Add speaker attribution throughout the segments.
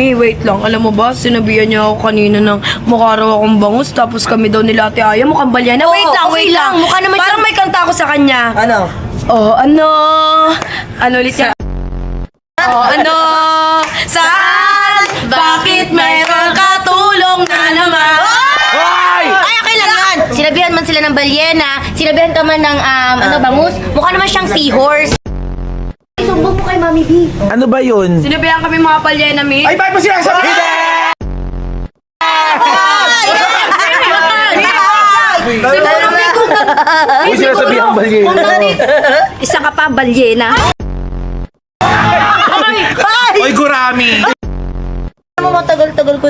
Speaker 1: Wait lang. Alam mo ba, sinabihan niya ako kanina ng mukha raw akong bangus, tapos kami daw nila Ate Aya mukhang balyena.
Speaker 2: Oo,
Speaker 1: Wait lang,
Speaker 2: okay
Speaker 1: wait lang.
Speaker 2: lang. Mukha naman
Speaker 1: Parang
Speaker 2: siyang-
Speaker 1: may kanta ako sa kanya.
Speaker 3: Ano?
Speaker 1: Oh, ano? Ano ulit yan? Oh, ano? Saan? Bakit mayroong katulong na naman?
Speaker 4: Hoy!
Speaker 2: Ay, okay lang yan. Sinabihan man sila ng balyena, sinabihan ka man ng bangus, mukha naman siyang seahorse. Sumbong mo kay Mami B.
Speaker 4: Ano ba yun?
Speaker 1: Sinabihan kami mga balyena, mi.
Speaker 4: Ay, bakit mo sinasabi? Hindi!
Speaker 1: Siguro may
Speaker 4: Uy, sinasabihan ba yun?
Speaker 1: Isa ka pa, balyena.
Speaker 4: Oy, gurami!
Speaker 3: Alam mo, matagal-tagal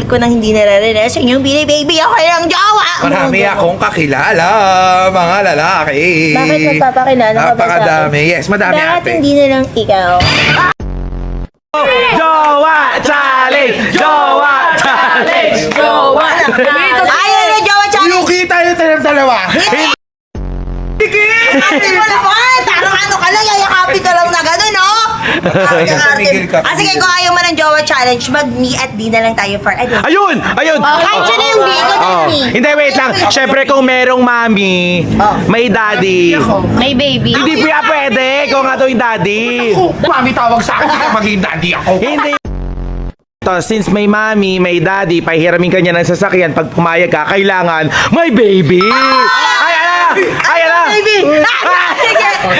Speaker 3: ko nang hindi nararinig sa inyong baby ako ng jowa.
Speaker 4: Marami akong kakilala, mga lalaki.
Speaker 3: Bakit magpapakilala ka ba sa akin?
Speaker 4: Napakadami. Yes, madami
Speaker 3: Bakit
Speaker 4: ate.
Speaker 3: hindi na lang ikaw?
Speaker 4: Jowa Challenge! Jowa Challenge!
Speaker 1: Jowa!
Speaker 3: Ayaw na jowa challenge!
Speaker 4: Yuki tayo ng dalawa!
Speaker 3: Ate mo naman! Parang ano ka lang, yayakapin ka lang na gano'n, no?
Speaker 4: Tumigil ka.
Speaker 3: Sige, kung ayaw mo ng jowa challenge, mag-me at D na lang tayo for a day.
Speaker 4: Ayun! Ayun!
Speaker 3: Kahit siya na yung D, ikaw na yung D.
Speaker 4: Hindi, wait lang. Siyempre, kung merong mami, may daddy.
Speaker 2: May baby.
Speaker 4: Hindi pa pwede. Ikaw nga daw yung daddy.
Speaker 5: Mami tawag sa akin, hindi ka maging daddy ako.
Speaker 4: Hindi. To, since may mami, may daddy, pahiramin ka niya ng sasakyan, pag pumayag ka, kailangan may baby! Ay, ala! Ay, ala!
Speaker 3: Baby!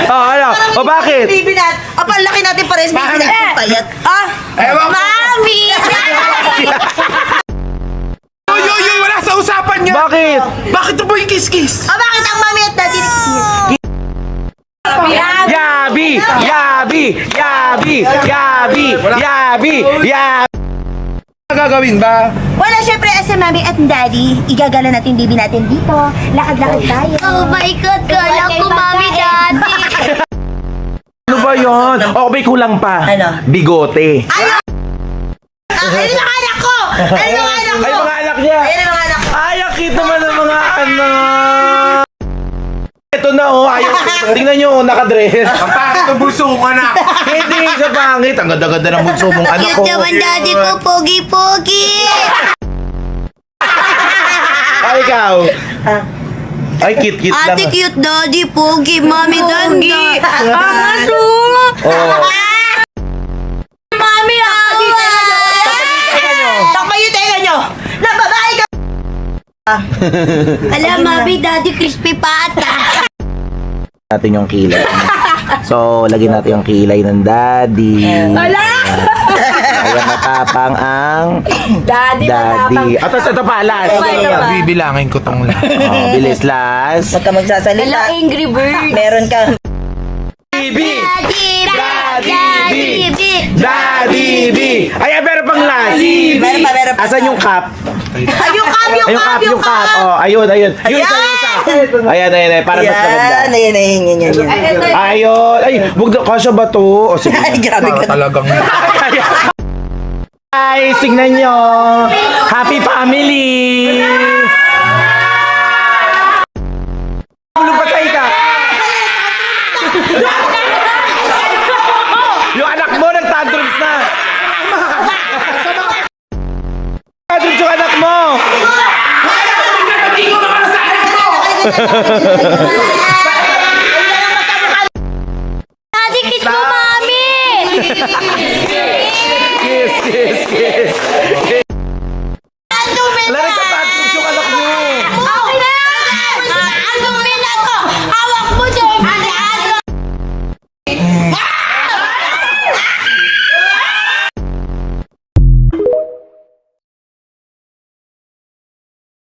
Speaker 4: Oh, ano? O, bakit?
Speaker 3: Baby natin. Apa, laki natin pares, baby natin. Payat.
Speaker 5: Ewan ko.
Speaker 3: Mami!
Speaker 5: Uy, wala sa usapan niya.
Speaker 4: Bakit?
Speaker 5: Bakit ito po yung kiss-kiss?
Speaker 3: Bakit ang mami at daddy?
Speaker 4: Yabi! Yabi! Yabi! Yabi! Yabi! Yabi!
Speaker 5: Ano gagawin ba?
Speaker 3: Wala, syempre, as a mami at daddy, igagala natin yung baby natin dito. Lakad-lakad tayo.
Speaker 2: Oh my God, kala ko Mami Daddy.
Speaker 4: Ano ba yun? O, may kulang pa.
Speaker 3: Ano?
Speaker 4: Bigote.
Speaker 3: Ayun ang anak ko! Ayun ang anak ko!
Speaker 4: Ay, mga anak niya.
Speaker 3: Ayun ang anak ko!
Speaker 4: Ay, ang cute naman ng mga anak. Ito na, oh. Ayaw. Tingnan nyo, oh, nakadress.
Speaker 5: Ang pangit ng bulso kong anak.
Speaker 4: Hindi sa pangit. Ang ganda-ganda ng bunso mong anak ko.
Speaker 2: Cute naman Daddy ko, pogi-pogi.
Speaker 4: Ay, ikaw. Ay, cute-cute lang.
Speaker 2: Ate cute Daddy, pogi, Mami Daddy. Aso.
Speaker 4: Oh.
Speaker 2: Mami,
Speaker 3: Takpa yung tenga nyo! Na babae ka!
Speaker 2: Alam, Mami Daddy, crispy pata.
Speaker 4: Natin yung kilay. So, lagyan natin yung kilay ng daddy.
Speaker 1: Wala!
Speaker 4: Ayan, matapang ang
Speaker 1: Daddy,
Speaker 4: daddy. At ito pa, last.
Speaker 5: Bibilangin ko tong lahat.
Speaker 4: Oh, bilis, last.
Speaker 3: Huwag ka magsasalita.
Speaker 2: Angry Bird.
Speaker 3: Meron ka.
Speaker 4: Daddy!
Speaker 2: Daddy,
Speaker 4: Daddy B!
Speaker 2: B.
Speaker 4: Daddy B! Ay, meron pang last.
Speaker 3: Meron pa.
Speaker 4: Asan yung cup?
Speaker 3: Ay, yung cup, yung
Speaker 4: Ay,
Speaker 3: cup,
Speaker 4: yung cup. Oh, ayun. Yun isa, yun isa. Ayan. Para mas maganda.
Speaker 3: Yan.
Speaker 4: Ayun. Ay, wag na. Kasya ba to? O, sige.
Speaker 3: Ay, grabe ka.
Speaker 5: Talagang
Speaker 4: Guys, tingnan nyo. Happy family! Lupatay ka. Yung anak mo nag-tantrums na. Tantrums yung anak mo.
Speaker 2: Daddy, kiss mo, Mami.
Speaker 4: Kiss.